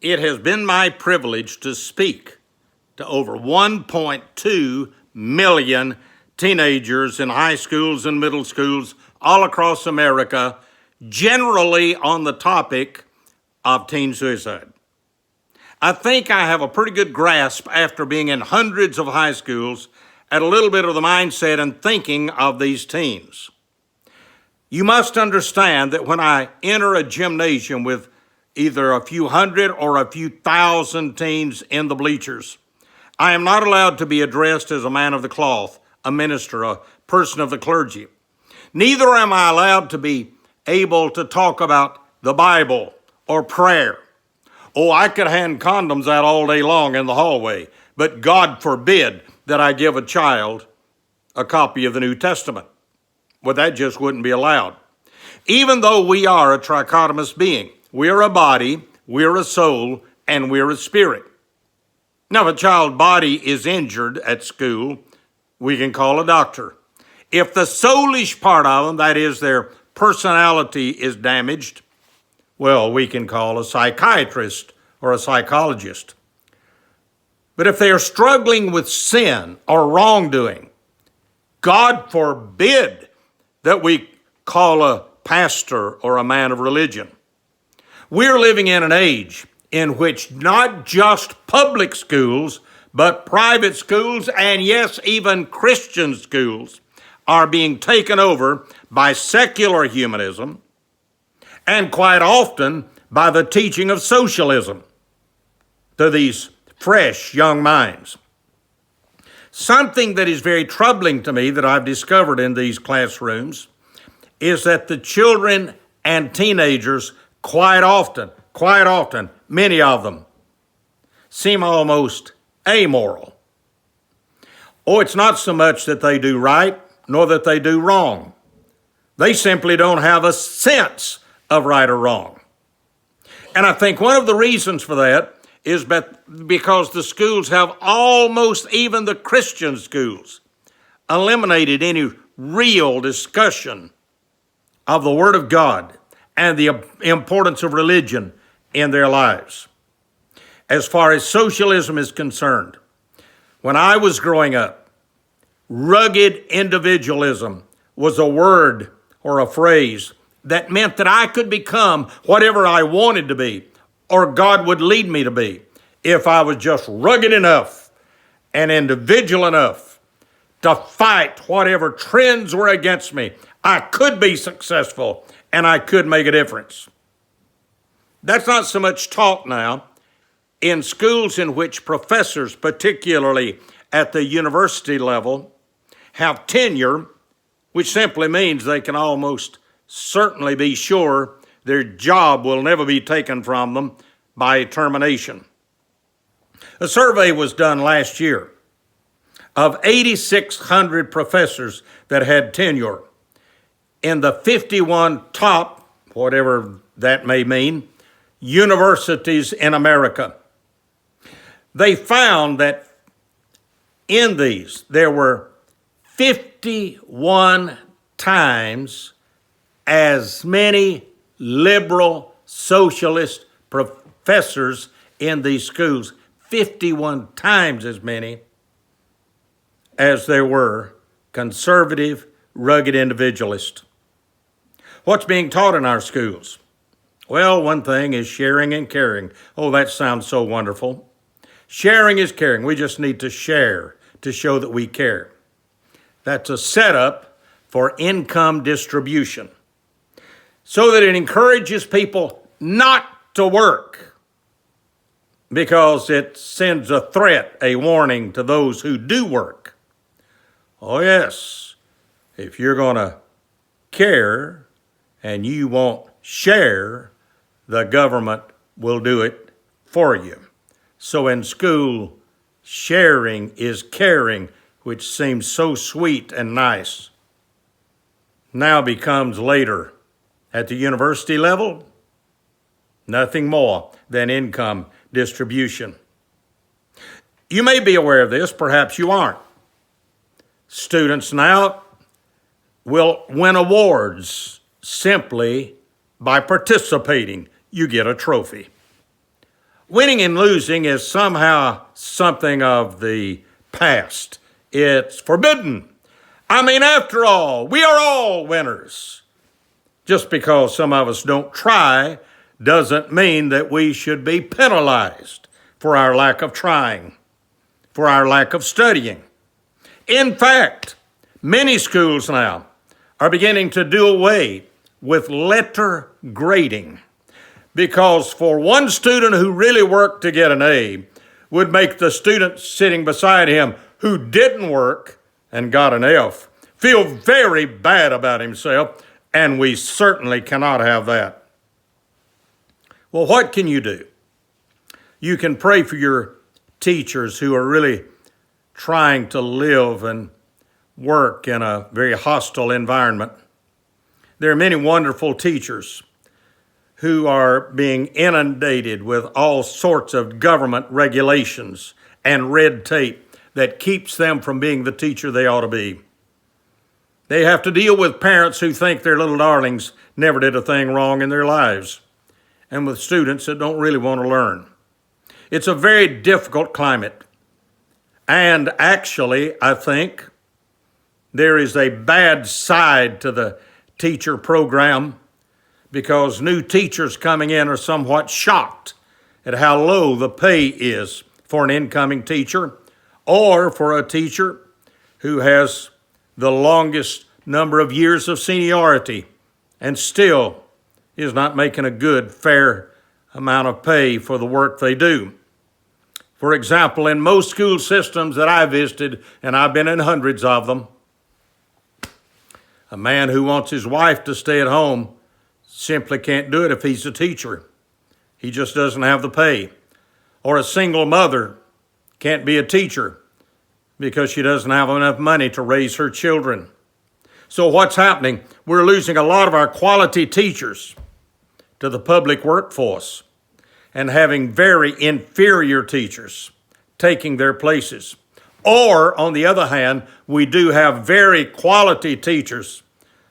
It has been my privilege to speak to over 1.2 million teenagers in high schools and middle schools all across America, generally on the topic of teen suicide. I think I have a pretty good grasp, after being in hundreds of high schools, at a little bit of the mindset and thinking of these teens. You must understand that when I enter a gymnasium with either a few hundred or a few thousand teens in the bleachers, I am not allowed to be addressed as a man of the cloth, a minister, a person of the clergy. Neither am I allowed to be able to talk about the Bible or prayer. Oh, I could hand condoms out all day long in the hallway, but God forbid that I give a child a copy of the New Testament. Well, that just wouldn't be allowed. Even though we are a trichotomous being, we're a body, we're a soul, and we're a spirit. Now, if a child's body is injured at school, we can call a doctor. If the soulish part of them, that is their personality, is damaged, well, we can call a psychiatrist or a psychologist. But if they are struggling with sin or wrongdoing, God forbid that we call a pastor or a man of religion. We're living in an age in which not just public schools, but private schools, and yes, even Christian schools, are being taken over by secular humanism, and quite often by the teaching of socialism to these fresh young minds. Something that is very troubling to me that I've discovered in these classrooms is that the children and teenagers quite often, many of them seem almost amoral. Oh, it's not so much that they do right, nor that they do wrong. They simply don't have a sense of right or wrong. And I think one of the reasons for that is because the schools have, almost even the Christian schools, eliminated any real discussion of the Word of God and the importance of religion in their lives. As far as socialism is concerned, when I was growing up, rugged individualism was a word or a phrase that meant that I could become whatever I wanted to be, or God would lead me to be, if I was just rugged enough and individual enough to fight whatever trends were against me. I could be successful and I could make a difference. That's not so much taught now in schools in which professors, particularly at the university level, have tenure, which simply means they can almost certainly be sure their job will never be taken from them by termination. A survey was done last year of 8,600 professors that had tenure in the 51 top, whatever that may mean, universities in America. They found that in these, there were 51 times as many liberal socialist professors in these schools, 51 times as many as there were conservative, rugged individualists. What's being taught in our schools? Well, one thing is sharing and caring. Oh, that sounds so wonderful. Sharing is caring. We just need to share to show that we care. That's a setup for income distribution, so that it encourages people not to work, because it sends a threat, a warning to those who do work. Oh yes, if you're going to care and you won't share, the government will do it for you. So in school, sharing is caring, which seems so sweet and nice, now becomes later at the university level nothing more than income distribution. You may be aware of this, perhaps you aren't. Students now will win awards simply by participating. You get a trophy. Winning and losing is somehow something of the past. It's forbidden. I mean, after all, we are all winners. Just because some of us don't try doesn't mean that we should be penalized for our lack of trying, for our lack of studying. In fact, many schools now are beginning to do away with letter grading, because for one student who really worked to get an A would make the student sitting beside him who didn't work and got an F feel very bad about himself, and we certainly cannot have that. Well, what can you do? You can pray for your teachers who are really trying to live and work in a very hostile environment. There are many wonderful teachers who are being inundated with all sorts of government regulations and red tape that keeps them from being the teacher they ought to be. They have to deal with parents who think their little darlings never did a thing wrong in their lives, and with students that don't really want to learn. It's a very difficult climate. And actually, I think there is a bad side to the teacher program, because new teachers coming in are somewhat shocked at how low the pay is for an incoming teacher, or for a teacher who has the longest number of years of seniority and still is not making a good, fair amount of pay for the work they do. For example, in most school systems that I visited, and I've been in hundreds of them, a man who wants his wife to stay at home simply can't do it if he's a teacher. He just doesn't have the pay. Or a single mother can't be a teacher because she doesn't have enough money to raise her children. So what's happening? We're losing a lot of our quality teachers to the public workforce and having very inferior teachers taking their places. Or, on the other hand, we do have very quality teachers,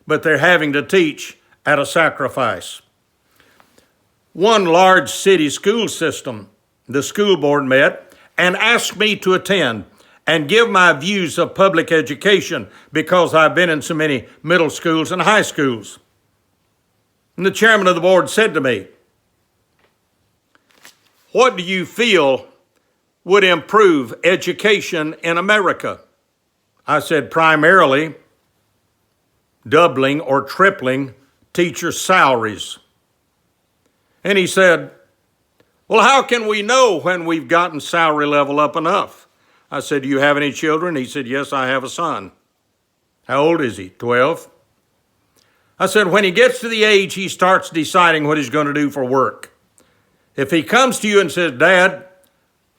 but they're having to teach at a sacrifice. One large city school system, the school board met and asked me to attend and give my views of public education, because I've been in so many middle schools and high schools. And the chairman of the board said to me, "What do you feel would improve education in America?" I said, primarily doubling or tripling teachers' salaries. And he said, "Well, how can we know when we've gotten salary level up enough?" I said, "Do you have any children?" He said, "Yes, I have a son." "How old is he?" 12. I said, "When he gets to the age he starts deciding what he's going to do for work, if he comes to you and says, 'Dad,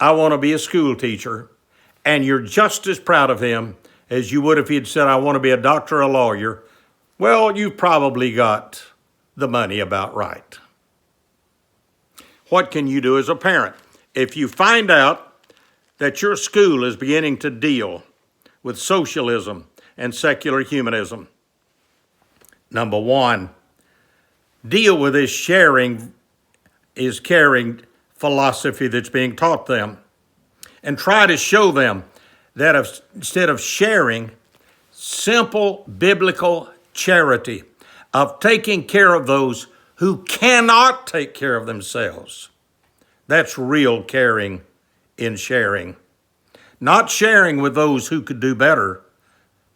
I want to be a school teacher,' and you're just as proud of him as you would if he'd said, 'I want to be a doctor or a lawyer,' well, you've probably got the money about right." What can you do as a parent? If you find out that your school is beginning to deal with socialism and secular humanism, number one, deal with this sharing is caring philosophy that's being taught them, and try to show them that instead of sharing, simple biblical charity of taking care of those who cannot take care of themselves. That's real caring in sharing. Not sharing with those who could do better,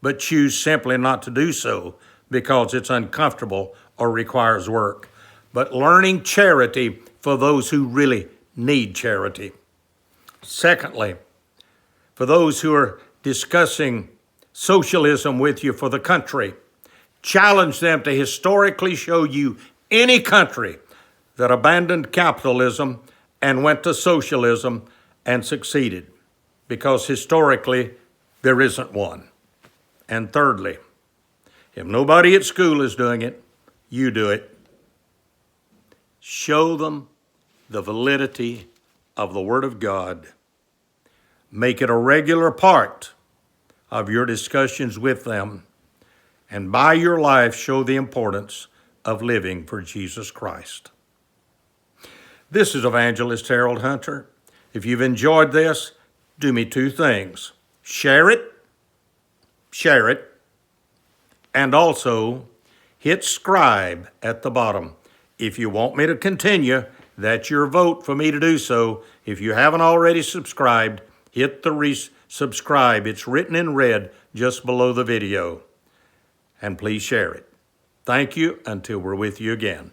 but choose simply not to do so because it's uncomfortable or requires work. But learning charity for those who really need charity. Secondly, for those who are discussing socialism with you for the country, challenge them to historically show you any country that abandoned capitalism and went to socialism and succeeded, because historically there isn't one. And thirdly, if nobody at school is doing it, you do it. Show them the validity of the Word of God. Make it a regular part of your discussions with them, and by your life show the importance of living for Jesus Christ. This is Evangelist Harold Hunter. If you've enjoyed this, do me two things. Share it, and also hit scribe at the bottom. If you want me to continue, that's your vote for me to do so. If you haven't already subscribed, hit the subscribe. It's written in red just below the video. And please share it. Thank you until we're with you again.